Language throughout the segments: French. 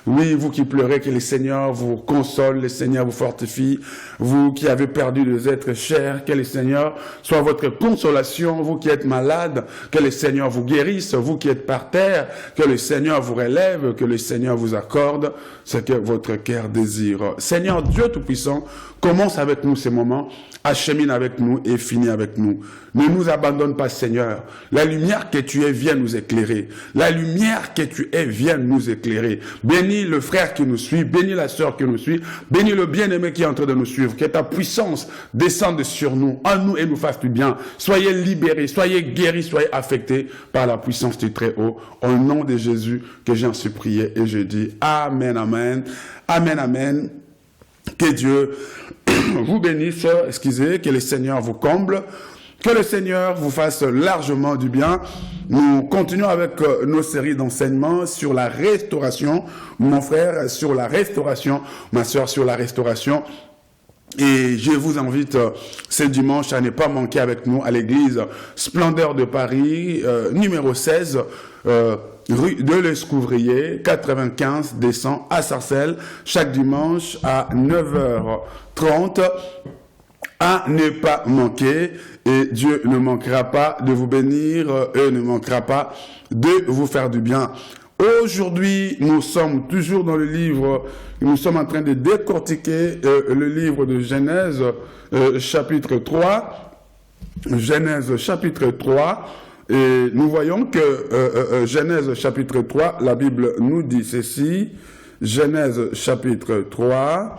Oui, vous qui pleurez, que le Seigneur vous console, le Seigneur vous fortifie. Vous qui avez perdu des êtres chers, que le Seigneur soit votre consolation. Vous qui êtes malade, que le Seigneur vous guérisse. Vous qui êtes par terre, que le Seigneur vous relève, que le Seigneur vous accorde ce que votre cœur désire. Seigneur Dieu Tout-Puissant, commence avec nous ces moments, achemine avec nous et finit avec nous. Ne nous abandonne pas, Seigneur. La lumière que tu es, viens nous éclairer. La lumière que tu es, viens nous éclairer. Bénis le frère qui nous suit, bénis la sœur qui nous suit, bénis le bien-aimé qui est en train de nous suivre. Que ta puissance descende sur nous, en nous et nous fasse du bien. Soyez libérés, soyez guéris, soyez affectés par la puissance du Très-Haut. Au nom de Jésus que j'en suis prié et je dis Amen, Amen, Amen, Amen. Que Dieu vous bénisse, que le Seigneur vous comble, que le Seigneur vous fasse largement du bien. Nous continuons avec nos séries d'enseignements sur la restauration, mon frère, sur la restauration, ma soeur, sur la restauration. Et je vous invite ce dimanche à ne pas manquer avec nous à l'église Splendeur de Paris, numéro 16, rue de l'Escouvrier, 95 descend à Sarcelles, chaque dimanche à 9h30, à ne pas manquer. Et Dieu ne manquera pas de vous bénir et ne manquera pas de vous faire du bien. Aujourd'hui, nous sommes toujours dans le livre, nous sommes en train de décortiquer le livre de Genèse, chapitre 3. Genèse, chapitre 3. Et nous voyons que Genèse, chapitre 3, la Bible nous dit ceci. Genèse, chapitre 3,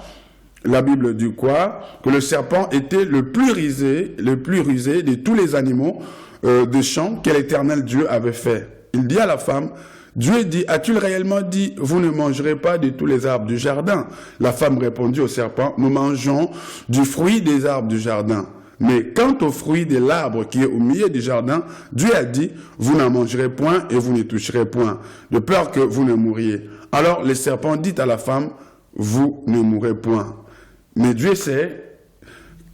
la Bible dit quoi? Que le serpent était le plus rusé de tous les animaux de champ que l'Éternel Dieu avait fait. Il dit à la femme, Dieu dit, a-t-il réellement dit, vous ne mangerez pas de tous les arbres du jardin? La femme répondit au serpent, nous mangeons du fruit des arbres du jardin. Mais quant au fruit de l'arbre qui est au milieu du jardin, Dieu a dit, vous n'en mangerez point et vous ne toucherez point, de peur que vous ne mouriez. Alors le serpent dit à la femme, vous ne mourrez point. Mais Dieu sait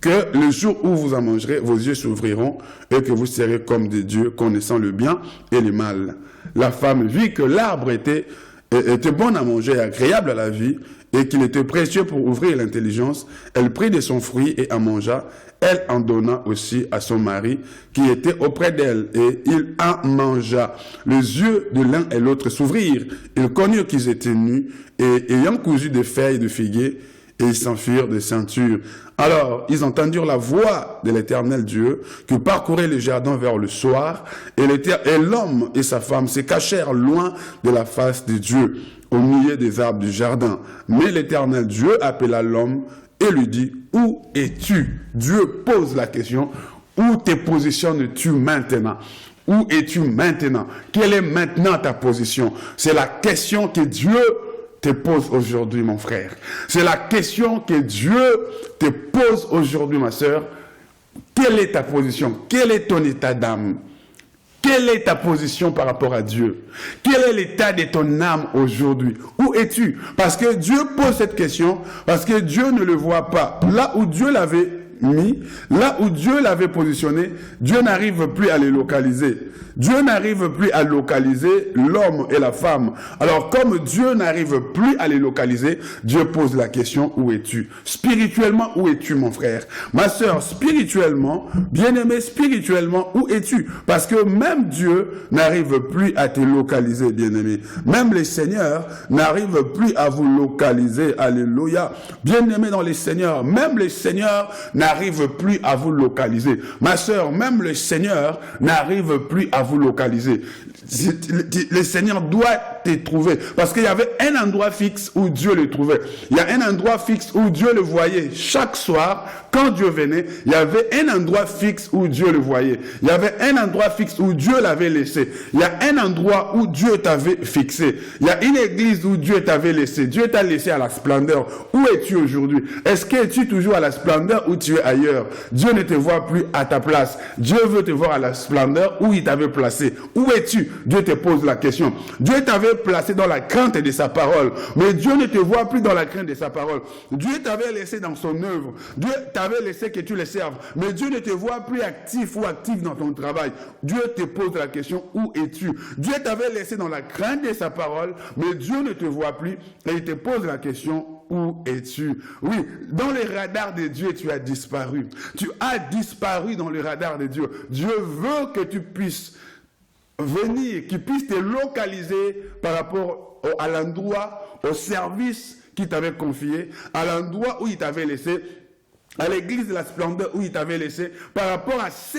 que le jour où vous en mangerez, vos yeux s'ouvriront et que vous serez comme des dieux, connaissant le bien et le mal. La femme vit que l'arbre était bon à manger et agréable à la vie, et qu'il était précieux pour ouvrir l'intelligence. Elle prit de son fruit et en mangea. Elle en donna aussi à son mari qui était auprès d'elle, et il en mangea. Les yeux de l'un et l'autre s'ouvrirent. Ils connurent qu'ils étaient nus, et ayant cousu des feuilles de figuier, et ils s'enfuirent de ceinture. Alors, ils entendirent la voix de l'Éternel Dieu qui parcourait le jardin vers le soir, et l'homme et sa femme se cachèrent loin de la face de Dieu, au milieu des arbres du jardin. Mais l'Éternel Dieu appela l'homme et lui dit, où es-tu? Dieu pose la question, où te positionnes-tu maintenant? Où es-tu maintenant? Quelle est maintenant ta position? C'est la question que Dieu te pose aujourd'hui, mon frère. C'est la question que Dieu te pose aujourd'hui, ma sœur. Quelle est ta position? Quel est ton état d'âme? Quelle est ta position par rapport à Dieu? Quel est l'état de ton âme aujourd'hui? Où es-tu? Parce que Dieu pose cette question, parce que Dieu ne le voit pas. Là où Dieu l'avait mis, là où Dieu l'avait positionné, Dieu n'arrive plus à les localiser. Dieu n'arrive plus à localiser l'homme et la femme. Alors, comme Dieu n'arrive plus à les localiser, Dieu pose la question, où es-tu? Spirituellement, où es-tu, mon frère? Ma sœur, spirituellement, bien-aimé, spirituellement, où es-tu? Parce que même Dieu n'arrive plus à te localiser, bien-aimé. Même les seigneurs n'arrivent plus à vous localiser. Alléluia. Bien-aimé dans les seigneurs, même les seigneurs n'arrivent plus à vous localiser. Ma sœur, même le Seigneur n'arrive plus à vous localiser. Le Seigneur doit te trouver. Parce qu'il y avait un endroit fixe où Dieu le trouvait. Il y a un endroit fixe où Dieu le voyait. Chaque soir, quand Dieu venait, il y avait un endroit fixe où Dieu le voyait. Il y avait un endroit fixe où Dieu l'avait laissé. Il y a un endroit où Dieu t'avait fixé. Il y a une église où Dieu t'avait laissé. Dieu t'a laissé à la splendeur. Où es-tu aujourd'hui? Est-ce que tu es toujours à la splendeur ou tu es ailleurs? Dieu ne te voit plus à ta place. Dieu veut te voir à la splendeur où il t'avait placé. Où es-tu? Dieu te pose la question. Dieu t'avait placé dans la crainte de sa parole, mais Dieu ne te voit plus dans la crainte de sa parole. Dieu t'avait laissé dans son œuvre. Dieu t'avait laissé que tu le serves, mais Dieu ne te voit plus actif ou actif dans ton travail. Dieu te pose la question, où es-tu? Dieu t'avait laissé dans la crainte de sa parole, mais Dieu ne te voit plus et il te pose la question, où es-tu? Oui, dans les radars de Dieu, tu as disparu. Tu as disparu dans les radars de Dieu. Dieu veut que tu puisses venir, qu'il puisse te localiser par rapport à l'endroit, au service qu'il t'avait confié, à l'endroit où il t'avait laissé, à l'église de la splendeur où il t'avait laissé, par rapport à ce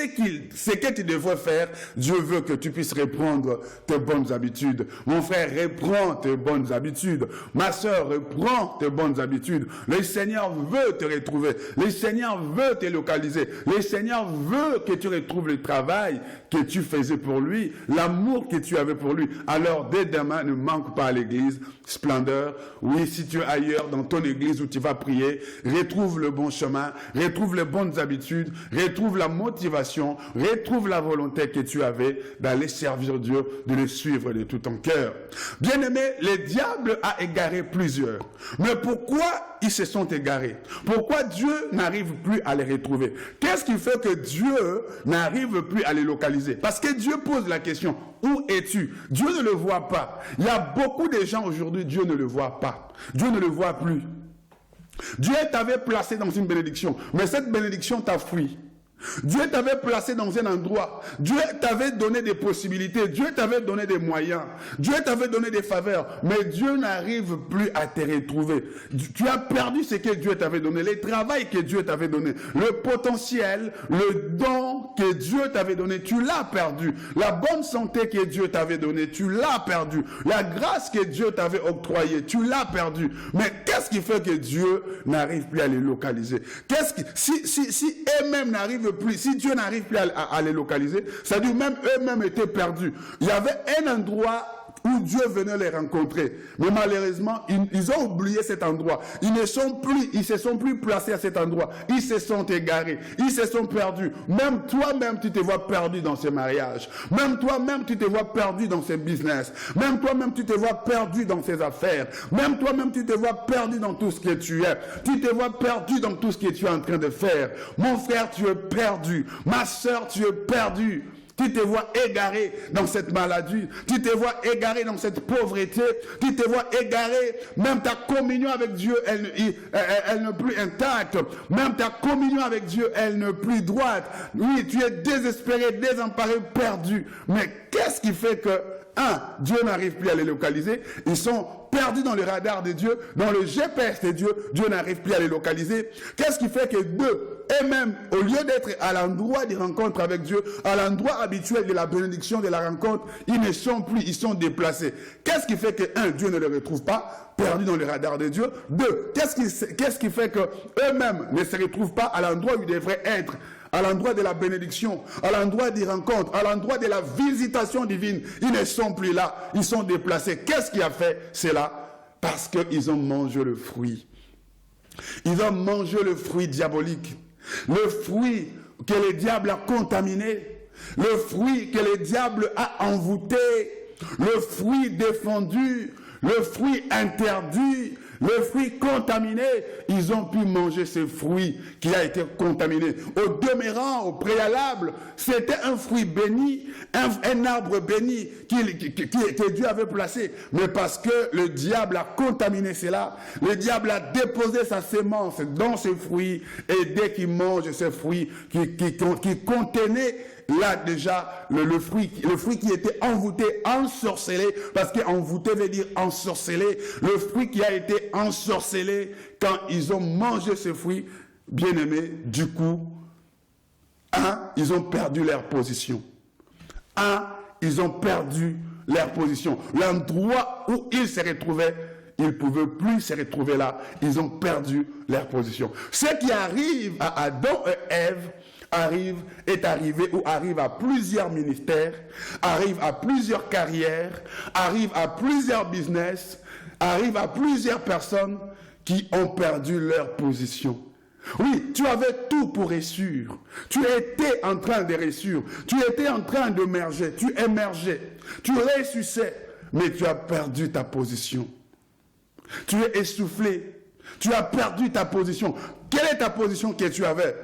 que tu devrais faire. Dieu veut que tu puisses reprendre tes bonnes habitudes. Mon frère, reprends tes bonnes habitudes. Ma soeur, reprends tes bonnes habitudes. Le Seigneur veut te retrouver. Le Seigneur veut te localiser. Le Seigneur veut que tu retrouves le travail que tu faisais pour lui, l'amour que tu avais pour lui. Alors, dès demain, ne manque pas à l'église splendeur. Oui, si tu es ailleurs dans ton église où tu vas prier, retrouve le bon chemin, retrouve les bonnes habitudes, retrouve la motivation, retrouve la volonté que tu avais d'aller servir Dieu, de le suivre de tout ton cœur. Bien-aimé, le diable a égaré plusieurs. Mais pourquoi ils se sont égarés? Pourquoi Dieu n'arrive plus à les retrouver? Qu'est-ce qui fait que Dieu n'arrive plus à les localiser? Parce que Dieu pose la question, où es-tu? Dieu ne le voit pas. Il y a beaucoup de gens aujourd'hui, Dieu ne le voit pas. Dieu ne le voit plus. Dieu t'avait placé dans une bénédiction, mais cette bénédiction t'a fui. Dieu t'avait placé dans un endroit. Dieu t'avait donné des possibilités. Dieu t'avait donné des moyens. Dieu t'avait donné des faveurs. Mais Dieu n'arrive plus à te retrouver. Tu as perdu ce que Dieu t'avait donné. Le travail que Dieu t'avait donné. Le potentiel, le don que Dieu t'avait donné. Tu l'as perdu. La bonne santé que Dieu t'avait donnée. Tu l'as perdu. La grâce que Dieu t'avait octroyée. Tu l'as perdu. Mais qu'est-ce qui fait que Dieu n'arrive plus à les localiser? Si eux-mêmes n'arrivent plus, si Dieu n'arrive plus à les localiser, c'est-à-dire même eux-mêmes étaient perdus. Il y avait un endroit où Dieu venait les rencontrer. Mais malheureusement, ils ont oublié cet endroit. Ils se sont plus placés à cet endroit. Ils se sont égarés. Ils se sont perdus. Même toi-même, tu te vois perdu dans ce mariage. Même toi-même, tu te vois perdu dans ce business. Même toi-même, tu te vois perdu dans ces affaires. Même toi-même, tu te vois perdu dans tout ce que tu es. Tu te vois perdu dans tout ce que tu es en train de faire. Mon frère, tu es perdu. Ma soeur, tu es perdu. Tu te vois égaré dans cette maladie, tu te vois égaré dans cette pauvreté, tu te vois égaré, même ta communion avec Dieu, elle n'est plus intacte, même ta communion avec Dieu, elle n'est plus droite. Oui, tu es désespéré, désemparé, perdu. Mais qu'est-ce qui fait que, Dieu n'arrive plus à les localiser? Ils sont perdus dans le radar de Dieu, dans le GPS de Dieu, Dieu n'arrive plus à les localiser. Qu'est-ce qui fait que eux-mêmes, au lieu d'être à l'endroit des rencontres avec Dieu, à l'endroit habituel de la bénédiction de la rencontre, ils ne sont plus, ils sont déplacés. Qu'est-ce qui fait que, Dieu ne les retrouve pas, perdus dans le radar de Dieu? Qu'est-ce qui fait que eux-mêmes ne se retrouvent pas à l'endroit où ils devraient être? À l'endroit de la bénédiction, à l'endroit des rencontres, à l'endroit de la visitation divine. Ils ne sont plus là, ils sont déplacés. Qu'est-ce qui a fait cela? Parce qu'ils ont mangé le fruit. Ils ont mangé le fruit diabolique. Le fruit que le diable a contaminé. Le fruit que le diable a envoûté. Le fruit défendu. Le fruit interdit. Le fruit contaminé, ils ont pu manger ce fruit qui a été contaminé. Au demeurant, au préalable, c'était un fruit béni, un arbre béni que Dieu avait placé. Mais parce que le diable a contaminé cela, le diable a déposé sa sémence dans ce fruit. Et dès qu'il mange ce fruit qui contenait là déjà le fruit qui était envoûté, ensorcelé, parce qu'envoûté veut dire ensorcelé, le fruit qui a été ensorcelé, quand ils ont mangé ce fruit, bien aimé, du coup, ils ont perdu leur position. Ils ont perdu leur position. L'endroit où ils se retrouvaient, ils ne pouvaient plus se retrouver là. Ils ont perdu leur position. Ce qui arrive à Adam et Ève, est arrivé ou arrive à plusieurs ministères, arrive à plusieurs carrières, arrive à plusieurs business, arrive à plusieurs personnes qui ont perdu leur position. Oui, tu avais tout pour réussir. Tu étais en train de réussir. Tu étais en train d'émerger. Tu émergeais. Tu réussissais. Mais tu as perdu ta position. Tu es essoufflé. Tu as perdu ta position. Quelle est ta position que tu avais?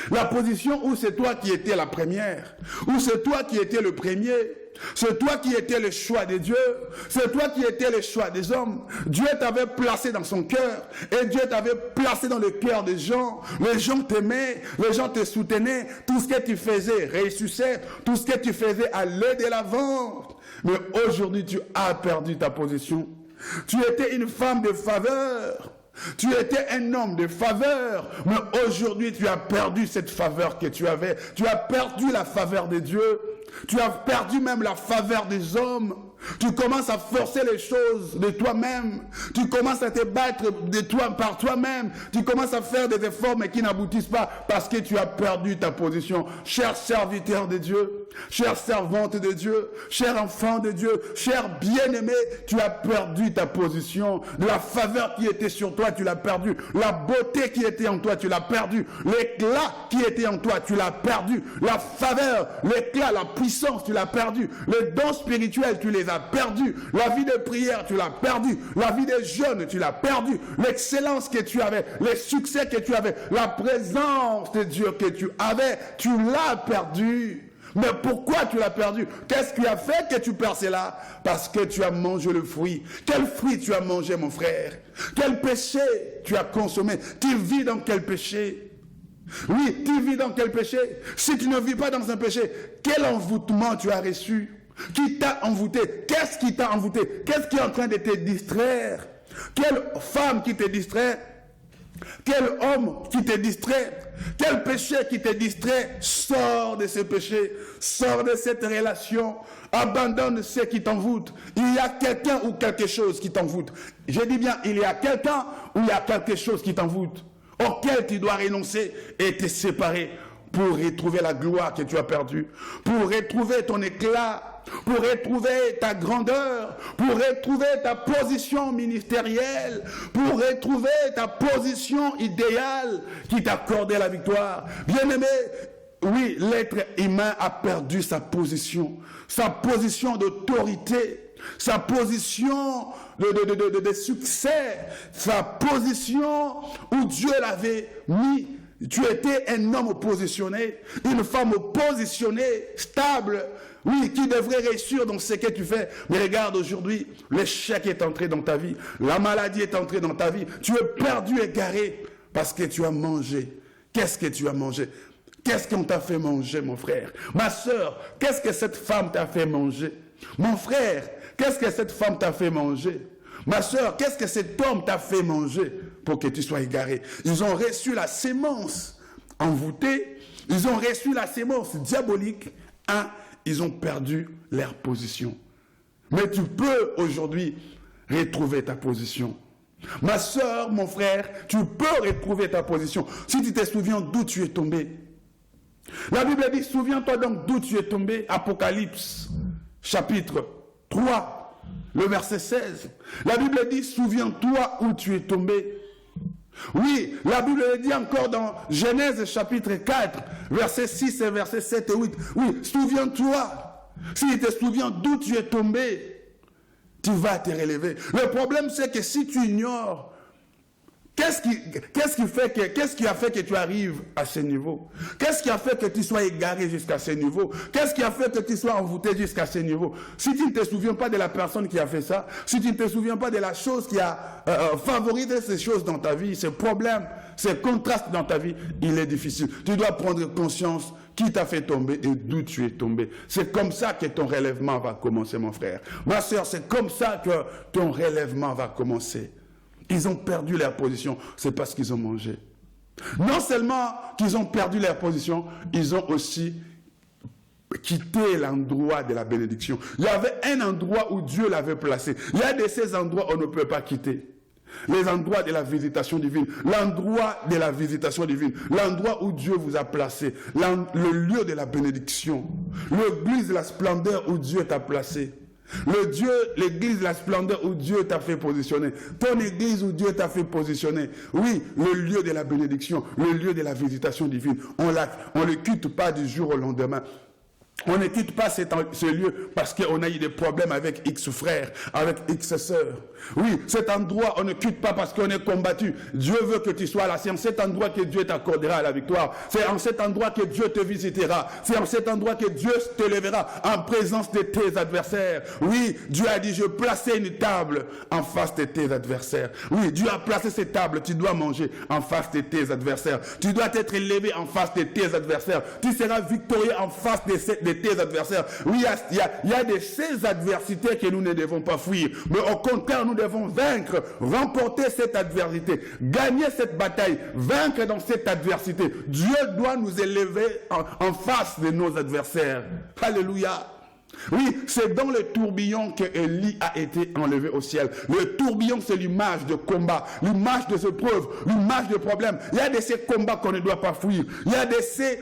La position où c'est toi qui étais la première, où c'est toi qui étais le premier, c'est toi qui étais le choix de Dieu, c'est toi qui étais le choix des hommes. Dieu t'avait placé dans son cœur et Dieu t'avait placé dans le cœur des gens. Les gens t'aimaient, les gens te soutenaient, tout ce que tu faisais réussissait, tout ce que tu faisais allait de l'avant. Mais aujourd'hui, tu as perdu ta position. Tu étais une femme de faveur. Tu étais un homme de faveur, mais aujourd'hui tu as perdu cette faveur que tu avais. Tu as perdu la faveur de Dieu. Tu as perdu même la faveur des hommes. Tu commences à forcer les choses de toi-même. Tu commences à te battre de toi par toi-même. Tu commences à faire des efforts mais qui n'aboutissent pas parce que tu as perdu ta position. Cher serviteur de Dieu, chère servante de Dieu, cher enfant de Dieu, cher bien-aimé, tu as perdu ta position. La faveur qui était sur toi, tu l'as perdu. La beauté qui était en toi, tu l'as perdu. L'éclat qui était en toi, tu l'as perdu. La faveur, l'éclat, la puissance, tu l'as perdu. Les dons spirituels, tu les as perdu. La vie de prière, tu l'as perdu. La vie des jeunes, tu l'as perdu. L'excellence que tu avais, les succès que tu avais, la présence de Dieu que tu avais, tu l'as perdu. Mais pourquoi tu l'as perdu? Qu'est-ce qui a fait que tu perds cela? Parce que tu as mangé le fruit. Quel fruit tu as mangé, mon frère? Quel péché tu as consommé? Tu vis dans quel péché? Oui, tu vis dans quel péché? Si tu ne vis pas dans un péché, quel envoûtement tu as reçu? Qui t'a envoûté? Qu'est-ce qui t'a envoûté? Qu'est-ce qui est en train de te distraire? Quelle femme qui te distrait? Quel homme qui te distrait? Quel péché qui te distrait? Sors de ce péché, sors de cette relation, abandonne ce qui t'envoûte. Il y a quelqu'un ou quelque chose qui t'envoûte. Je dis bien, il y a quelqu'un ou il y a quelque chose qui t'envoûte, auquel tu dois renoncer et te séparer pour retrouver la gloire que tu as perdue, pour retrouver ton éclat, pour retrouver ta grandeur, pour retrouver ta position ministérielle, pour retrouver ta position idéale qui t'accordait la victoire. Bien-aimé, oui, l'être humain a perdu sa position d'autorité, sa position de succès, sa position où Dieu l'avait mis. Tu étais un homme positionné, une femme positionnée, stable, oui, qui devrait réussir dans ce que tu fais. Mais regarde aujourd'hui, l'échec est entré dans ta vie, la maladie est entrée dans ta vie, tu es perdu, égaré, parce que tu as mangé. Qu'est-ce que tu as mangé? Qu'est-ce qu'on t'a fait manger, mon frère? Ma soeur, qu'est-ce que cette femme t'a fait manger? Mon frère, qu'est-ce que cette femme t'a fait manger? Ma soeur, qu'est-ce que cet homme t'a fait manger pour que tu sois égaré? Ils ont reçu la sémence envoûtée, ils ont reçu la sémence diabolique, ils ont perdu leur position. Mais tu peux aujourd'hui retrouver ta position. Ma soeur, mon frère, tu peux retrouver ta position. Si tu te souviens d'où tu es tombé. La Bible dit, souviens-toi donc d'où tu es tombé. Apocalypse, chapitre 3. Le verset 16, la Bible dit, souviens-toi où tu es tombé. Oui, la Bible dit encore dans Genèse chapitre 4, verset 6 et verset 7 et 8. Oui, souviens-toi. Si tu te souviens d'où tu es tombé, tu vas te relever. Le problème, c'est que si tu ignores, qu'est-ce qui a fait que tu arrives à ce niveau? Qu'est-ce qui a fait que tu sois égaré jusqu'à ce niveau? Qu'est-ce qui a fait que tu sois envoûté jusqu'à ce niveau? Si tu ne te souviens pas de la personne qui a fait ça, si tu ne te souviens pas de la chose qui a favorisé ces choses dans ta vie, ces problèmes, ces contrastes dans ta vie, il est difficile. Tu dois prendre conscience qui t'a fait tomber et d'où tu es tombé. C'est comme ça que ton relèvement va commencer, mon frère. Ma soeur, c'est comme ça que ton relèvement va commencer. Ils ont perdu leur position, c'est parce qu'ils ont mangé. Non seulement qu'ils ont perdu leur position, ils ont aussi quitté l'endroit de la bénédiction. Il y avait un endroit où Dieu l'avait placé. Il y a de ces endroits où on ne peut pas quitter. Les endroits de la visitation divine, l'endroit de la visitation divine, l'endroit où Dieu vous a placé, le lieu de la bénédiction, l'église de la splendeur où Dieu t'a placé. Le Dieu, l'église, la splendeur où Dieu t'a fait positionner. Ton église où Dieu t'a fait positionner. Oui, le lieu de la bénédiction, le lieu de la visitation divine. On ne le quitte pas du jour au lendemain. On ne quitte pas ce lieu parce qu'on a eu des problèmes avec X frères, avec X sœurs. Oui, cet endroit, on ne quitte pas parce qu'on est combattu. Dieu veut que tu sois là. C'est en cet endroit que Dieu t'accordera la victoire. C'est en cet endroit que Dieu te visitera. C'est en cet endroit que Dieu te lèvera en présence de tes adversaires. Oui, Dieu a dit, je plaçais une table en face de tes adversaires. Oui, Dieu a placé cette table. Tu dois manger en face de tes adversaires. Tu dois être élevé en face de tes adversaires. Tu seras victorieux en face de tes adversaires. Oui, il y a ces adversités que nous ne devons pas fuir. Mais au contraire, nous devons vaincre, remporter cette adversité, gagner cette bataille, vaincre dans cette adversité. Dieu doit nous élever en face de nos adversaires. Alléluia. Oui, c'est dans le tourbillon que Élie a été enlevé au ciel. Le tourbillon, c'est l'image de combat, l'image de épreuve, l'image de problème. Il y a de ces combats qu'on ne doit pas fuir. Il y a de ces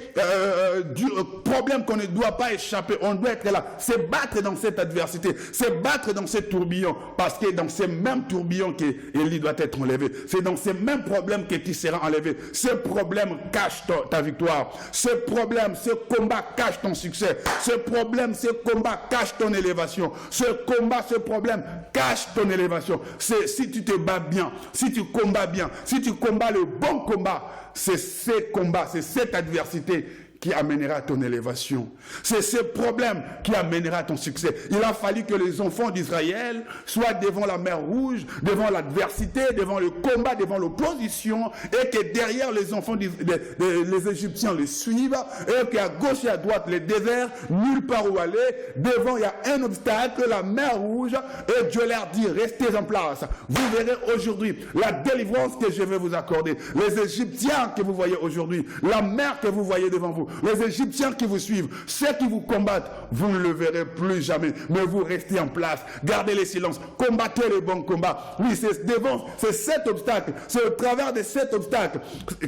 problèmes qu'on ne doit pas échapper. On doit être là, se battre dans cette adversité, se battre dans ce tourbillon. Parce que dans ces mêmes tourbillons que Élie doit être enlevé. C'est dans ces mêmes problèmes que tu seras enlevé. Ce problème cache ta victoire. Ce problème, ce combat cache ton succès. Ce problème, ce combat cache ton élévation. Ce combat, ce problème cache ton élévation. C'est si tu te bats bien, si tu combats bien, si tu combats le bon combat, c'est ces combats, c'est cette adversité qui amènera ton élévation. C'est ce problème qui amènera ton succès. Il a fallu que les enfants d'Israël soient devant la mer Rouge, devant l'adversité, devant le combat, devant l'opposition, et que derrière les enfants les Égyptiens les suivent, et qu'à gauche et à droite les déserts, nulle part où aller. Devant il y a un obstacle, la mer Rouge, et Dieu leur dit, restez en place. Vous verrez aujourd'hui la délivrance que je vais vous accorder. Les Égyptiens que vous voyez aujourd'hui, la mer que vous voyez devant vous, les Égyptiens qui vous suivent, ceux qui vous combattent, vous ne le verrez plus jamais. Mais vous restez en place, gardez le silence, combattez le bon combat. Oui, c'est cet obstacle, c'est au travers de cet obstacle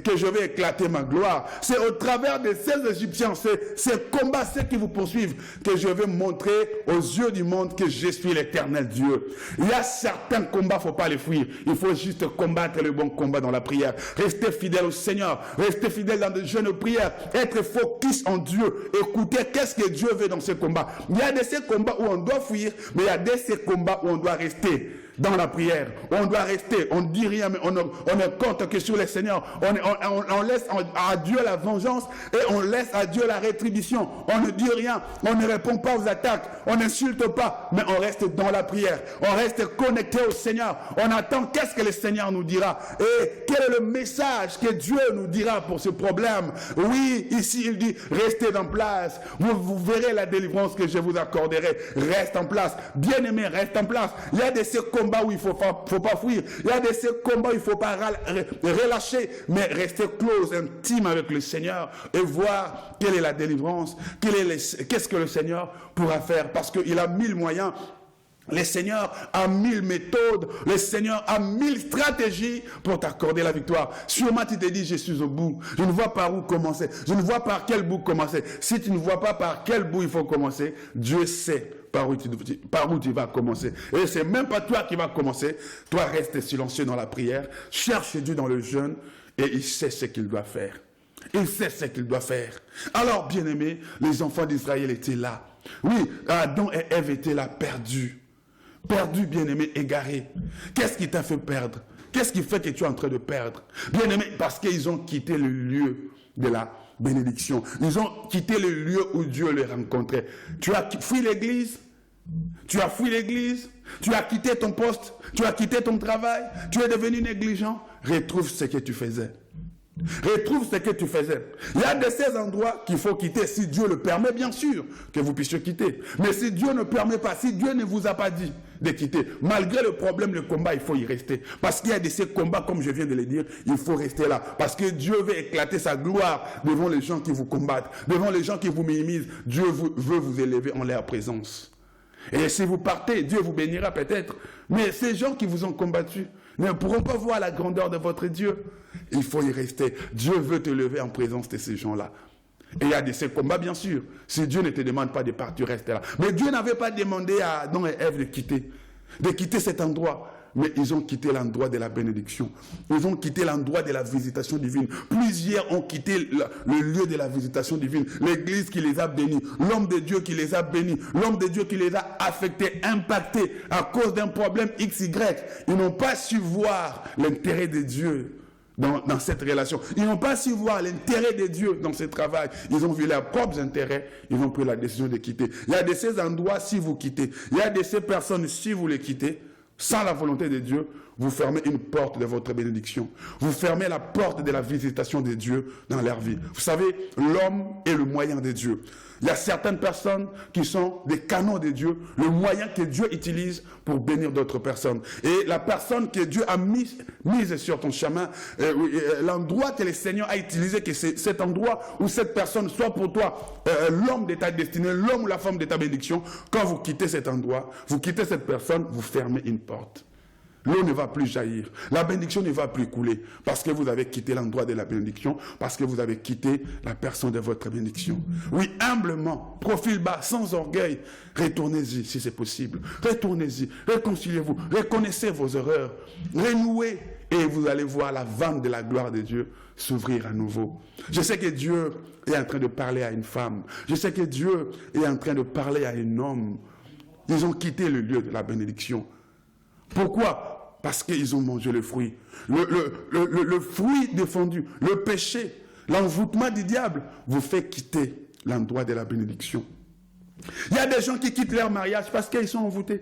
que je vais éclater ma gloire. C'est au travers de ces Égyptiens, ces combats, ceux qui vous poursuivent, que je vais montrer aux yeux du monde que je suis l'Éternel Dieu. Il y a certains combats, il ne faut pas les fuir. Il faut juste combattre le bon combat dans la prière. Restez fidèle au Seigneur, restez fidèle dans de jeûnes prières, être focus en Dieu. Écoutez, qu'est-ce que Dieu veut dans ce combat. Il y a de ces combats où on doit fuir, mais il y a de ces combats où on doit rester dans la prière. On doit rester, on ne dit rien, mais on ne compte que sur le Seigneur. On laisse à Dieu la vengeance et on laisse à Dieu la rétribution. On ne dit rien, on ne répond pas aux attaques, on n'insulte pas, mais on reste dans la prière. On reste connecté au Seigneur. On attend qu'est-ce que le Seigneur nous dira et quel est le message que Dieu nous dira pour ce problème. Oui, ici il dit, restez en place. Vous verrez la délivrance que je vous accorderai. Reste en place. Bien-aimé, reste en place. Il y a de ces combats où il faut pas fuir. Il y a de ces combats où il faut pas relâcher, mais rester close, intime avec le Seigneur et voir quelle est la délivrance, qu'est-ce que le Seigneur pourra faire, parce qu'il a 1000 moyens. Le Seigneur a 1000 méthodes, le Seigneur a 1000 stratégies pour t'accorder la victoire. Sûrement tu te dis, je suis au bout, je ne vois pas où commencer, je ne vois par quel bout commencer. Si tu ne vois pas par quel bout il faut commencer, Dieu sait par où tu vas commencer. Et c'est même pas toi qui vas commencer, toi reste silencieux dans la prière, cherche Dieu dans le jeûne et il sait ce qu'il doit faire. Il sait ce qu'il doit faire. Alors, bien-aimés, les enfants d'Israël étaient là. Oui, Adam et Ève étaient là, perdus. Perdu, bien-aimé, égaré. Qu'est-ce qui t'a fait perdre? Qu'est-ce qui fait que tu es en train de perdre? Bien-aimé, parce qu'ils ont quitté le lieu de la bénédiction. Ils ont quitté le lieu où Dieu les rencontrait. Tu as fui l'église. Tu as fui l'église. Tu as quitté ton poste. Tu as quitté ton travail. Tu es devenu négligent. Retrouve ce que tu faisais. Retrouve ce que tu faisais. Il y a de ces endroits qu'il faut quitter, si Dieu le permet, bien sûr, que vous puissiez quitter. Mais si Dieu ne permet pas, si Dieu ne vous a pas dit de quitter, malgré le problème, le combat, il faut y rester. Parce qu'il y a de ces combats, comme je viens de le dire, il faut rester là. Parce que Dieu veut éclater sa gloire devant les gens qui vous combattent, devant les gens qui vous minimisent. Dieu veut vous élever en leur présence. Et si vous partez, Dieu vous bénira peut-être. Mais ces gens qui vous ont combattu ne pourront pas voir la grandeur de votre Dieu. Il faut y rester. Dieu veut te lever en présence de ces gens-là. Et il y a de ces combats, bien sûr. Si Dieu ne te demande pas de partir, reste là. Mais Dieu n'avait pas demandé à Adam et Ève de quitter cet endroit. Mais ils ont quitté l'endroit de la bénédiction. Ils ont quitté l'endroit de la visitation divine. Plusieurs ont quitté le lieu de la visitation divine. L'église qui les a bénis. L'homme de Dieu qui les a bénis. L'homme de Dieu qui les a affectés, impactés à cause d'un problème XY. Ils n'ont pas su voir l'intérêt de Dieu dans cette relation. Ils n'ont pas su voir l'intérêt de Dieu dans ce travail. Ils ont vu leurs propres intérêts. Ils ont pris la décision de quitter. Il y a de ces endroits si vous quittez. Il y a de ces personnes si vous les quittez. Sans la volonté de Dieu, vous fermez une porte de votre bénédiction. Vous fermez la porte de la visitation de Dieu dans leur vie. Vous savez, l'homme est le moyen de Dieu. Il y a certaines personnes qui sont des canaux de Dieu, le moyen que Dieu utilise pour bénir d'autres personnes. Et la personne que Dieu a mise sur ton chemin, l'endroit que le Seigneur a utilisé, que c'est cet endroit où cette personne soit pour toi l'homme de ta destinée, l'homme ou la femme de ta bénédiction, quand vous quittez cet endroit, vous quittez cette personne, vous fermez une porte. L'eau ne va plus jaillir. La bénédiction ne va plus couler. Parce que vous avez quitté l'endroit de la bénédiction. Parce que vous avez quitté la personne de votre bénédiction. Oui, humblement, profil bas, sans orgueil. Retournez-y si c'est possible. Retournez-y. Réconciliez-vous. Reconnaissez vos erreurs. Renouez. Et vous allez voir la vanne de la gloire de Dieu s'ouvrir à nouveau. Je sais que Dieu est en train de parler à une femme. Je sais que Dieu est en train de parler à un homme. Ils ont quitté le lieu de la bénédiction. Pourquoi? Parce qu'ils ont mangé le fruit. Le fruit défendu, le péché, l'envoûtement du diable vous fait quitter l'endroit de la bénédiction. Il y a des gens qui quittent leur mariage parce qu'ils sont envoûtés.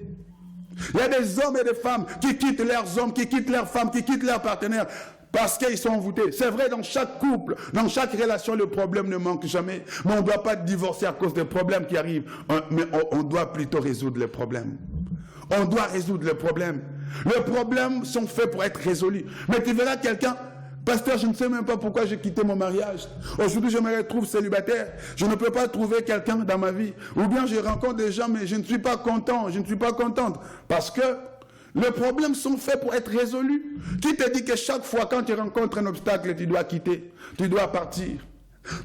Il y a des hommes et des femmes qui quittent leurs hommes, qui quittent leurs femmes, qui quittent leurs partenaires parce qu'ils sont envoûtés. C'est vrai, dans chaque couple, dans chaque relation, le problème ne manque jamais. Mais on ne doit pas divorcer à cause des problèmes qui arrivent. Mais on doit plutôt résoudre les problèmes. On doit résoudre les problèmes. Les problèmes sont faits pour être résolus. Mais tu verras quelqu'un, pasteur, je ne sais même pas pourquoi j'ai quitté mon mariage. Aujourd'hui, je me retrouve célibataire. Je ne peux pas trouver quelqu'un dans ma vie. Ou bien je rencontre des gens, mais je ne suis pas content, je ne suis pas contente. Parce que les problèmes sont faits pour être résolus. Qui te dit que chaque fois, quand tu rencontres un obstacle, tu dois quitter, tu dois partir?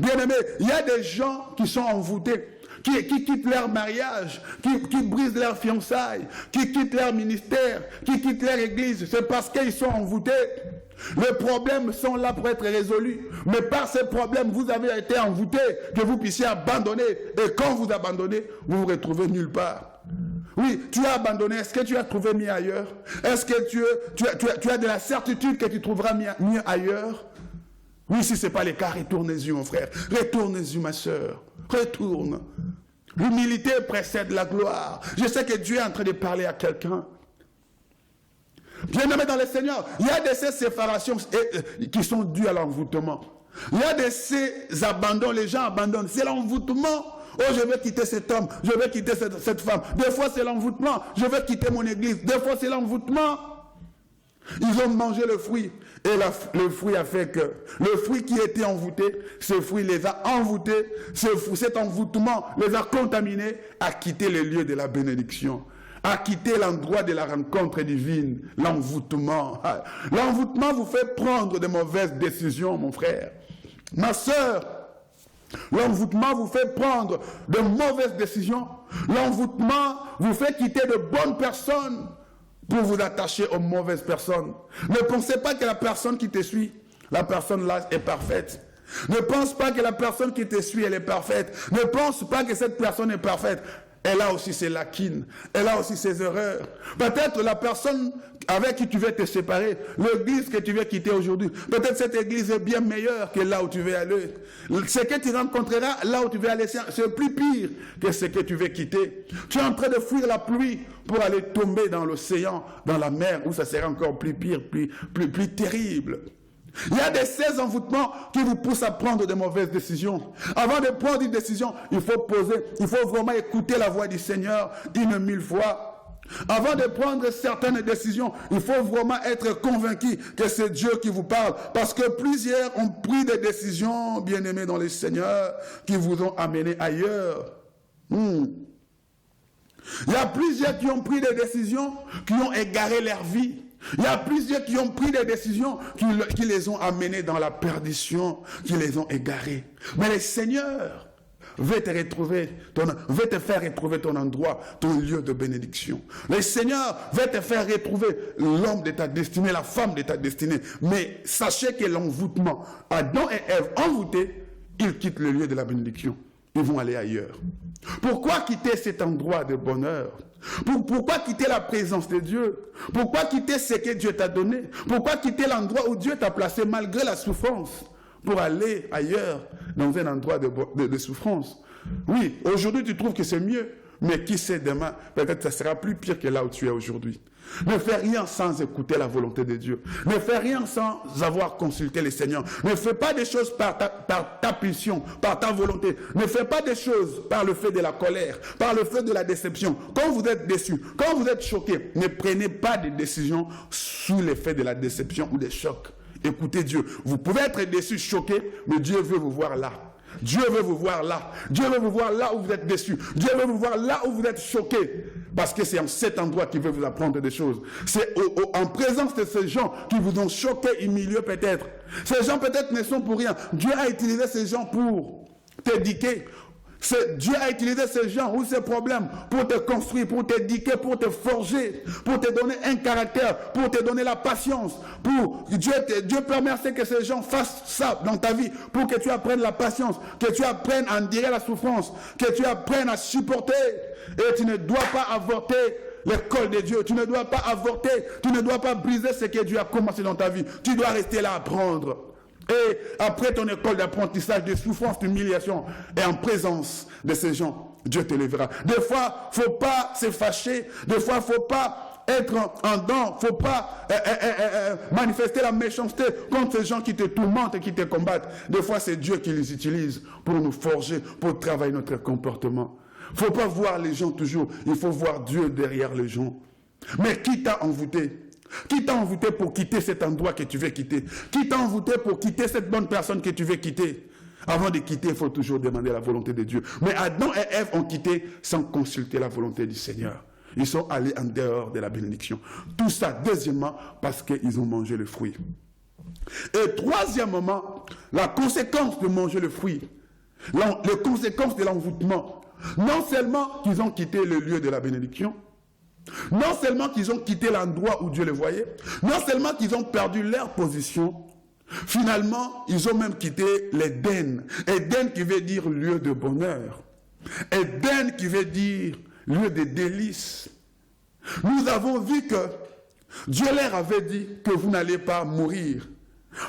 Bien aimé, il y a des gens qui sont envoûtés. Qui quittent leur mariage, qui brisent leur fiançailles, qui quittent leur ministère, qui quittent leur église. C'est parce qu'ils sont envoûtés. Les problèmes sont là pour être résolus. Mais par ces problèmes, vous avez été envoûtés, que vous puissiez abandonner. Et quand vous abandonnez, vous vous retrouvez nulle part. Oui, tu as abandonné. Est-ce que tu as trouvé mieux ailleurs? Est-ce que tu as de la certitude que tu trouveras mieux ailleurs? Oui, si ce n'est pas le cas, retournez-y, mon frère. Retournez-y, ma soeur. Retourne. L'humilité précède la gloire. Je sais que Dieu est en train de parler à quelqu'un. Bien-aimé dans le Seigneur, il y a de ces séparations qui sont dues à l'envoûtement. Il y a de ces abandons, les gens abandonnent. C'est l'envoûtement. Oh, je vais quitter cet homme, je vais quitter cette femme. Des fois, c'est l'envoûtement. Je vais quitter mon église. Des fois, c'est l'envoûtement. Ils ont mangé le fruit. Et le fruit a fait que le fruit qui était envoûté, ce fruit les a envoûtés. Cet envoûtement les a contaminés à quitter le lieu de la bénédiction, à quitter l'endroit de la rencontre divine. L'envoûtement. L'envoûtement vous fait prendre de mauvaises décisions, mon frère. Ma soeur, l'envoûtement vous fait prendre de mauvaises décisions. L'envoûtement vous fait quitter de bonnes personnes pour vous attacher aux mauvaises personnes. Ne pensez pas que la personne qui te suit, la personne là est parfaite. Ne pense pas que la personne qui te suit, elle est parfaite. Ne pense pas que cette personne est parfaite. Elle a aussi ses lacunes. Elle a aussi ses erreurs. Peut-être la personne avec qui tu veux te séparer, l'église que tu veux quitter aujourd'hui, peut-être cette église est bien meilleure que là où tu veux aller. Ce que tu rencontreras là où tu veux aller, c'est plus pire que ce que tu veux quitter. Tu es en train de fuir la pluie pour aller tomber dans l'océan, dans la mer, où ça sera encore plus pire, plus terrible. Il y a ces envoûtements qui vous poussent à prendre de mauvaises décisions. Avant de prendre une décision, il faut vraiment écouter la voix du Seigneur 1000 fois. Avant de prendre certaines décisions, il faut vraiment être convaincu que c'est Dieu qui vous parle. Parce que plusieurs ont pris des décisions, bien-aimés dans le Seigneur, qui vous ont amené ailleurs. Il y a plusieurs qui ont pris des décisions qui ont égaré leur vie. Il y a plusieurs qui ont pris des décisions qui les ont amenés dans la perdition, qui les ont égarés. Mais le Seigneur veut te faire retrouver ton endroit, ton lieu de bénédiction. Le Seigneur veut te faire retrouver l'homme de ta destinée, la femme de ta destinée. Mais sachez que l'envoûtement, Adam et Ève envoûtés, ils quittent le lieu de la bénédiction. Ils vont aller ailleurs. Pourquoi quitter cet endroit de bonheur? Pourquoi quitter la présence de Dieu? Pourquoi quitter ce que Dieu t'a donné? Pourquoi quitter l'endroit où Dieu t'a placé malgré la souffrance pour aller ailleurs dans un endroit de souffrance? Oui, aujourd'hui tu trouves que c'est mieux, mais qui sait demain, peut-être que ça sera plus pire que là où tu es aujourd'hui. Ne fais rien sans écouter la volonté de Dieu. Ne fais rien sans avoir consulté le Seigneur. Ne fais pas des choses par ta pulsion, par ta volonté. Ne fais pas des choses par le fait de la colère, par le fait de la déception. Quand vous êtes déçu, quand vous êtes choqué, ne prenez pas de décisions sous l'effet de la déception ou des chocs. Écoutez Dieu. Vous pouvez être déçu, choqué, mais Dieu veut vous voir là. Dieu veut vous voir là. Dieu veut vous voir là où vous êtes déçu. Dieu veut vous voir là où vous êtes choqué. Parce que c'est en cet endroit qu'il veut vous apprendre des choses. C'est en présence de ces gens qui vous ont choqué, humilié peut-être. Ces gens peut-être ne sont pour rien. Dieu a utilisé ces gens pour t'éduquer. Dieu a utilisé ces gens ou ces problèmes pour te construire, pour t'éduquer, pour te forger, pour te donner un caractère, pour te donner la patience. Dieu permet que ces gens fassent ça dans ta vie pour que tu apprennes la patience, que tu apprennes à endurer la souffrance, que tu apprennes à supporter. Et tu ne dois pas avorter l'école de Dieu. Tu ne dois pas avorter, tu ne dois pas briser ce que Dieu a commencé dans ta vie. Tu dois rester là à apprendre. Et après ton école d'apprentissage, de souffrance, d'humiliation, et en présence de ces gens, Dieu te lèvera. Des fois, faut pas se fâcher. Des fois, faut pas être en dents. Faut pas manifester la méchanceté contre ces gens qui te tourmentent et qui te combattent. Des fois, c'est Dieu qui les utilise pour nous forger, pour travailler notre comportement. Faut pas voir les gens toujours. Il faut voir Dieu derrière les gens. Mais qui t'a envoûté? Qui t'a envoûté pour quitter cet endroit que tu veux quitter? Qui t'a envoûté pour quitter cette bonne personne que tu veux quitter? Avant de quitter, il faut toujours demander la volonté de Dieu. Mais Adam et Ève ont quitté sans consulter la volonté du Seigneur. Ils sont allés en dehors de la bénédiction. Tout ça, deuxièmement, parce qu'ils ont mangé le fruit. Et troisièmement, la conséquence de manger le fruit, les conséquences de l'envoûtement, non seulement qu'ils ont quitté le lieu de la bénédiction, non seulement qu'ils ont quitté l'endroit où Dieu les voyait, non seulement qu'ils ont perdu leur position, finalement, ils ont même quitté l'Éden. Éden qui veut dire lieu de bonheur. Éden qui veut dire lieu de délices. Nous avons vu que Dieu leur avait dit que vous n'allez pas mourir,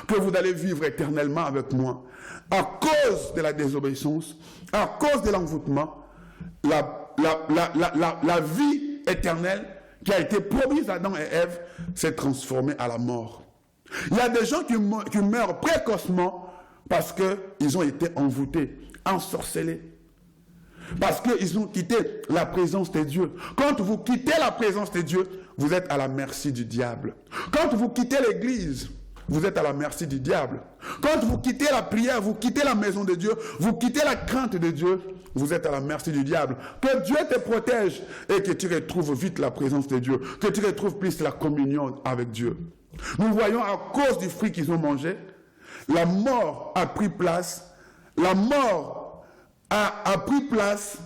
que vous allez vivre éternellement avec moi. À cause de la désobéissance, à cause de l'envoûtement, la vie éternelle qui a été promise à Adam et Ève s'est transformée à la mort. Il y a des gens qui meurent précocement parce qu'ils ont été envoûtés, ensorcelés. Parce qu'ils ont quitté la présence de Dieu. Quand vous quittez la présence de Dieu, vous êtes à la merci du diable. Quand vous quittez l'église, vous êtes à la merci du diable. Quand vous quittez la prière, vous quittez la maison de Dieu, vous quittez la crainte de Dieu, vous êtes à la merci du diable. Que Dieu te protège et que tu retrouves vite la présence de Dieu, que tu retrouves plus la communion avec Dieu. Nous voyons à cause du fruit qu'ils ont mangé, la mort a pris place, la mort a pris place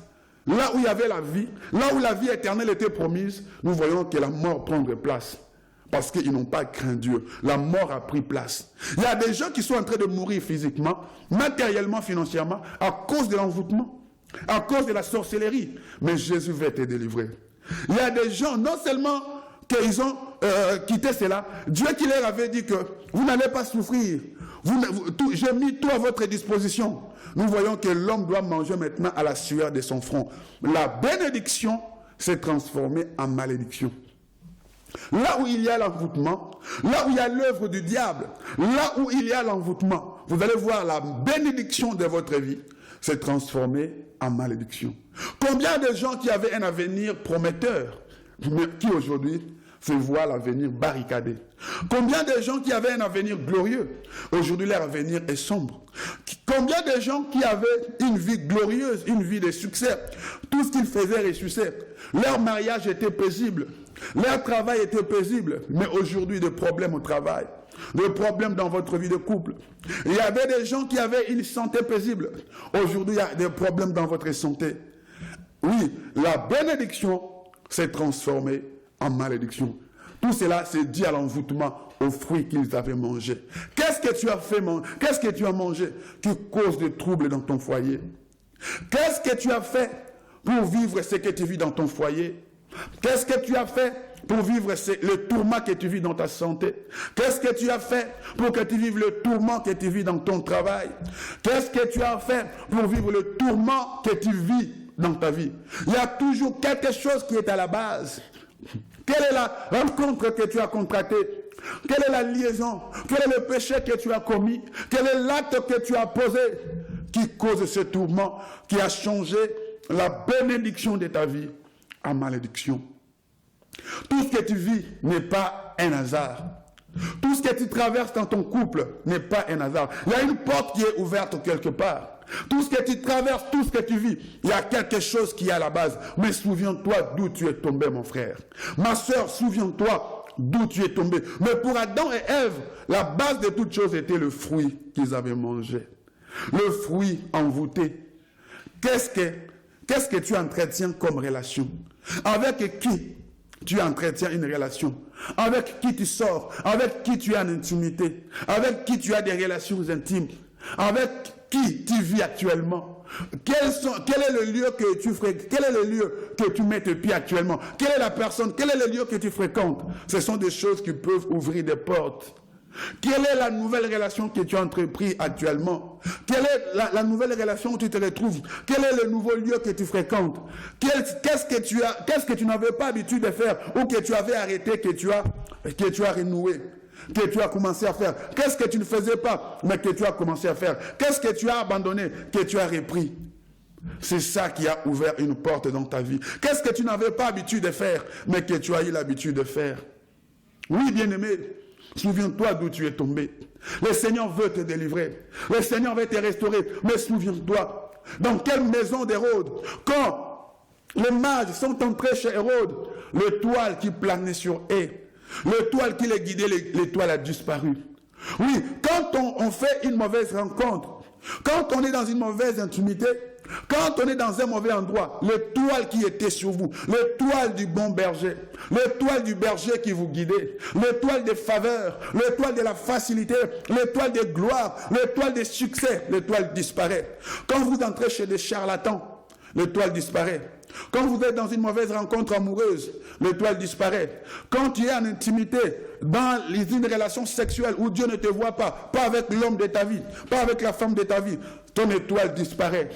là où il y avait la vie, là où la vie éternelle était promise, nous voyons que la mort prendrait place. Parce qu'ils n'ont pas craint Dieu. La mort a pris place. Il y a des gens qui sont en train de mourir physiquement, matériellement, financièrement, à cause de l'envoûtement, à cause de la sorcellerie. Mais Jésus va te délivrer. Il y a des gens, non seulement qu'ils ont quitté cela, Dieu qui leur avait dit que vous n'allez pas souffrir. J'ai mis tout à votre disposition. Nous voyons que l'homme doit manger maintenant à la sueur de son front. La bénédiction s'est transformée en malédiction. Là où il y a l'envoûtement, là où il y a l'œuvre du diable, là où il y a l'envoûtement, vous allez voir la bénédiction de votre vie se transformer en malédiction. Combien de gens qui avaient un avenir prometteur, mais qui aujourd'hui se voient l'avenir barricadé? Combien de gens qui avaient un avenir glorieux, aujourd'hui leur avenir est sombre? Combien de gens qui avaient une vie glorieuse, une vie de succès, tout ce qu'ils faisaient réussissait, leur mariage était paisible, Leur travail était paisible, mais aujourd'hui, des problèmes au travail, des problèmes dans votre vie de couple. Il y avait des gens qui avaient une santé paisible. Aujourd'hui, il y a des problèmes dans votre santé. Oui, la bénédiction s'est transformée en malédiction. Tout cela, c'est dû à l'envoûtement aux fruits qu'ils avaient mangés. Qu'est-ce que tu as fait manger? Qu'est-ce que tu as mangé qui cause des troubles dans ton foyer? Qu'est-ce que tu as fait pour vivre ce que tu vis dans ton foyer? Qu'est-ce que tu as fait pour vivre le tourment que tu vis dans ta santé? Qu'est-ce que tu as fait pour que tu vives le tourment que tu vis dans ton travail? Qu'est-ce que tu as fait pour vivre le tourment que tu vis dans ta vie? Il y a toujours quelque chose qui est à la base. Quelle est la rencontre que tu as contractée? Quelle est la liaison? Quel est le péché que tu as commis? Quel est l'acte que tu as posé qui cause ce tourment, qui a changé la bénédiction de ta vie en malédiction? Tout ce que tu vis n'est pas un hasard. Tout ce que tu traverses dans ton couple n'est pas un hasard. Il y a une porte qui est ouverte quelque part. Tout ce que tu traverses, tout ce que tu vis, il y a quelque chose qui est à la base. Mais souviens-toi d'où tu es tombé, mon frère. Ma soeur, souviens-toi d'où tu es tombé. Mais pour Adam et Ève, la base de toute chose était le fruit qu'ils avaient mangé. Le fruit envoûté. Qu'est-ce que tu entretiens comme relation? Avec qui tu entretiens une relation? Avec qui tu sors? Avec qui tu as une intimité? Avec qui tu as des relations intimes? Avec qui tu vis actuellement? Quel est le lieu que tu fréquentes? Quel est le lieu que tu mets tes pieds actuellement? Quelle est la personne? Quel est le lieu que tu fréquentes? Ce sont des choses qui peuvent ouvrir des portes. Quelle est la nouvelle relation que tu as entreprise actuellement? Quelle est la nouvelle relation où tu te retrouves? Quel est le nouveau lieu que tu fréquentes? Qu'est-ce que tu n'avais pas l'habitude de faire ou que tu avais arrêté, que tu as renoué, que tu as commencé à faire? Qu'est-ce que tu ne faisais pas, mais que tu as commencé à faire? Qu'est-ce que tu as abandonné, que tu as repris? C'est ça qui a ouvert une porte dans ta vie. Qu'est-ce que tu n'avais pas l'habitude de faire, mais que tu as eu l'habitude de faire? Oui, bien-aimé, souviens-toi d'où tu es tombé. Le Seigneur veut te délivrer. Le Seigneur veut te restaurer. Mais souviens-toi, dans quelle maison d'Hérode, quand les mages sont entrés chez Hérode, l'étoile qui planait sur eux, l'étoile qui les guidait, l'étoile a disparu. Oui, quand on fait une mauvaise rencontre, quand on est dans une mauvaise intimité, quand on est dans un mauvais endroit, l'étoile qui était sur vous, l'étoile du bon berger, l'étoile du berger qui vous guidait, l'étoile des faveurs, l'étoile de la facilité, l'étoile de gloire, l'étoile des succès, l'étoile disparaît. Quand vous entrez chez des charlatans, l'étoile disparaît. Quand vous êtes dans une mauvaise rencontre amoureuse, l'étoile disparaît. Quand tu es en intimité, dans une relation sexuelle où Dieu ne te voit pas, pas avec l'homme de ta vie, pas avec la femme de ta vie, ton étoile disparaît.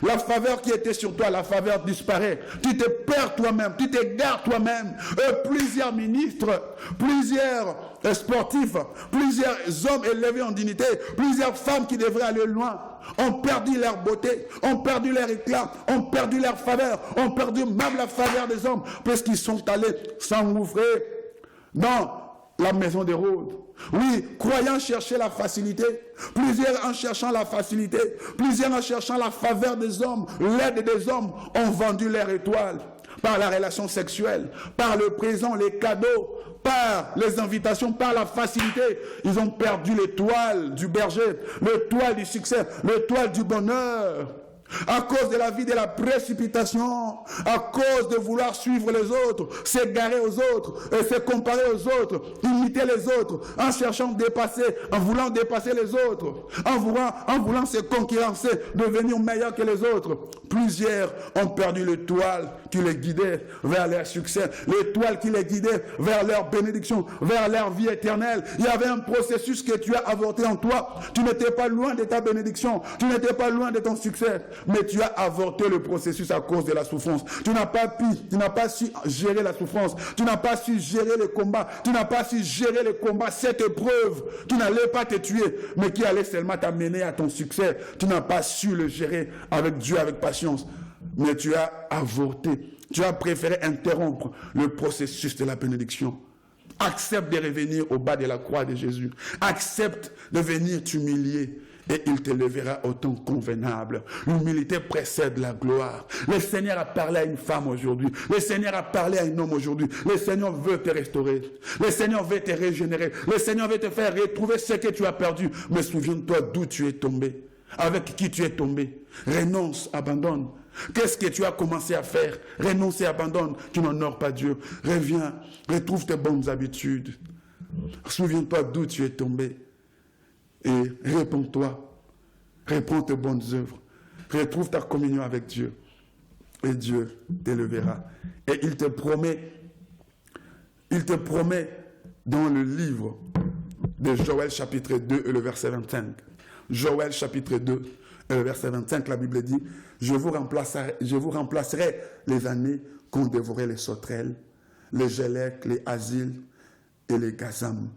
La faveur qui était sur toi, la faveur disparaît. Tu te perds toi-même, tu t'égares toi-même. Plusieurs ministres, plusieurs sportifs, plusieurs hommes élevés en dignité, plusieurs femmes qui devraient aller loin, ont perdu leur beauté, ont perdu leur éclat, ont perdu leur faveur, ont perdu même la faveur des hommes, parce qu'ils sont allés s'engouffrer dans la maison d'Hérode. Oui, croyant chercher la facilité, plusieurs en cherchant la facilité, plusieurs en cherchant la faveur des hommes, l'aide des hommes, ont vendu leur étoile par la relation sexuelle, par le présent, les cadeaux, par les invitations, par la facilité. Ils ont perdu l'étoile du berger, l'étoile du succès, l'étoile du bonheur. À cause de la vie de la précipitation, à cause de vouloir suivre les autres, s'égarer aux autres, et se comparer aux autres, imiter les autres, en cherchant de dépasser, en voulant dépasser les autres, en voulant se concurrencer, devenir meilleur que les autres. Plusieurs ont perdu l'étoile qui les guidait vers leur succès, l'étoile qui les guidait vers leur bénédiction, vers leur vie éternelle. Il y avait un processus que tu as avorté en toi. Tu n'étais pas loin de ta bénédiction, tu n'étais pas loin de ton succès. Mais tu as avorté le processus à cause de la souffrance. Tu n'as pas su gérer la souffrance. Tu n'as pas su gérer le combat. Tu n'as pas su gérer le combat, cette épreuve qui n'allait pas te tuer, mais qui allait seulement t'amener à ton succès. Tu n'as pas su le gérer avec Dieu, avec patience. Mais tu as avorté. Tu as préféré interrompre le processus de la bénédiction. Accepte de revenir au bas de la croix de Jésus. Accepte de venir t'humilier et il te lèvera au temps convenable. L'humilité précède la gloire. Le Seigneur a parlé à une femme aujourd'hui. Le Seigneur a parlé à un homme aujourd'hui. Le Seigneur veut te restaurer. Le Seigneur veut te régénérer. Le Seigneur veut te faire retrouver ce que tu as perdu. Mais souviens-toi d'où tu es tombé. Avec qui tu es tombé. Renonce, abandonne. Qu'est-ce que tu as commencé à faire? Renonce et abandonne. Tu n'honores pas Dieu. Reviens. Retrouve tes bonnes habitudes. Souviens-toi d'où tu es tombé. Et réponds-toi. Réponds tes bonnes œuvres. Retrouve ta communion avec Dieu. Et Dieu t'élèvera. Et il te promet dans le livre de Joël chapitre 2 et le verset 25. Joël chapitre 2 et le verset 25, la Bible dit, je vous remplacerai les années qu'ont dévoré les sauterelles, les gélèques, les asiles et les gazam,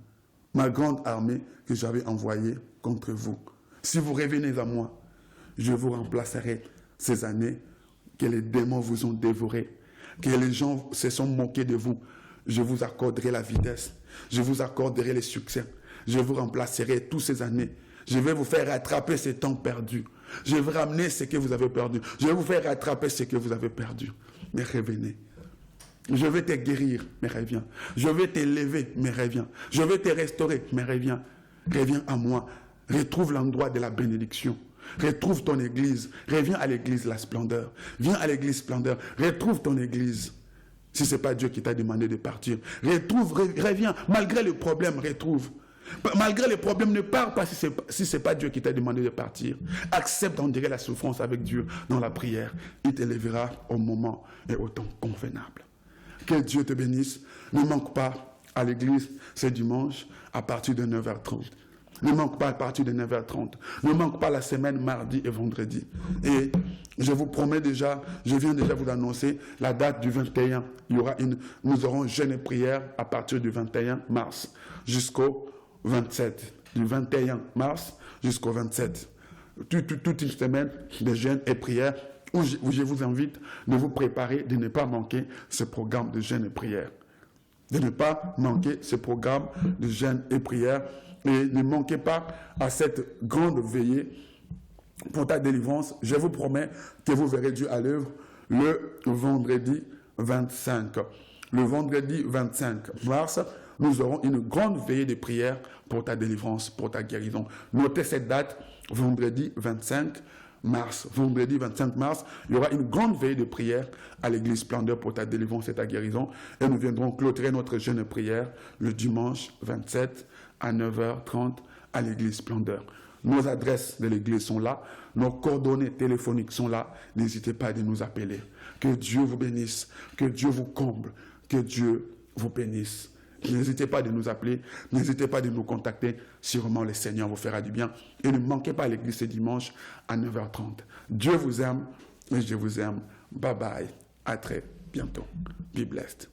ma grande armée que j'avais envoyée contre vous. Si vous revenez à moi, je vous remplacerai ces années que les démons vous ont dévorées, que les gens se sont moqués de vous. Je vous accorderai la vitesse, je vous accorderai les succès, je vous remplacerai toutes ces années. Je vais vous faire rattraper ce temps perdu. Je vais ramener ce que vous avez perdu. Je vais vous faire rattraper ce que vous avez perdu. Mais revenez. Je vais te guérir, mais reviens. Je vais t'élever, mais reviens. Je vais te restaurer, mais reviens. Reviens à moi. Retrouve l'endroit de la bénédiction. Retrouve ton église. Reviens à l'église la splendeur. Viens à l'église splendeur. Retrouve ton église. Si ce n'est pas Dieu qui t'a demandé de partir. Reviens. Malgré le problème, retrouve. Malgré les problèmes, ne pars pas si ce n'est pas Dieu qui t'a demandé de partir. Accepte d'endurer la souffrance avec Dieu dans la prière. Il t'élèvera au moment et au temps convenable. Que Dieu te bénisse. Ne manque pas à l'église ce dimanche à partir de 9h30. Ne manque pas à partir de 9h30. Ne manque pas la semaine mardi et vendredi. Et je vous promets déjà, je viens déjà vous annoncer la date du 21. Nous aurons jeûne et prière à partir du 21 mars jusqu'au 27, du 21 mars jusqu'au 27. Toute une semaine de jeûne et prière où je vous invite de vous préparer, de ne pas manquer ce programme de jeûne et prière. De ne pas manquer ce programme de jeûne et prière. Et ne manquez pas à cette grande veillée pour ta délivrance. Je vous promets que vous verrez Dieu à l'œuvre le vendredi 25. Le vendredi 25 mars, nous aurons une grande veillée de prière pour ta délivrance, pour ta guérison. Notez cette date, vendredi 25 mars. Vendredi 25 mars, il y aura une grande veillée de prière à l'église Splendeur pour ta délivrance et ta guérison. Et nous viendrons clôturer notre jeûne de prière le dimanche 27 à 9h30 à l'église Splendeur. Nos adresses de l'église sont là, nos coordonnées téléphoniques sont là. N'hésitez pas à nous appeler. Que Dieu vous bénisse, que Dieu vous comble, que Dieu vous bénisse. N'hésitez pas de nous appeler, n'hésitez pas de nous contacter. Sûrement le Seigneur vous fera du bien. Et ne manquez pas à l'église ce dimanche à 9h30. Dieu vous aime et je vous aime. Bye bye. À très bientôt. Be blessed.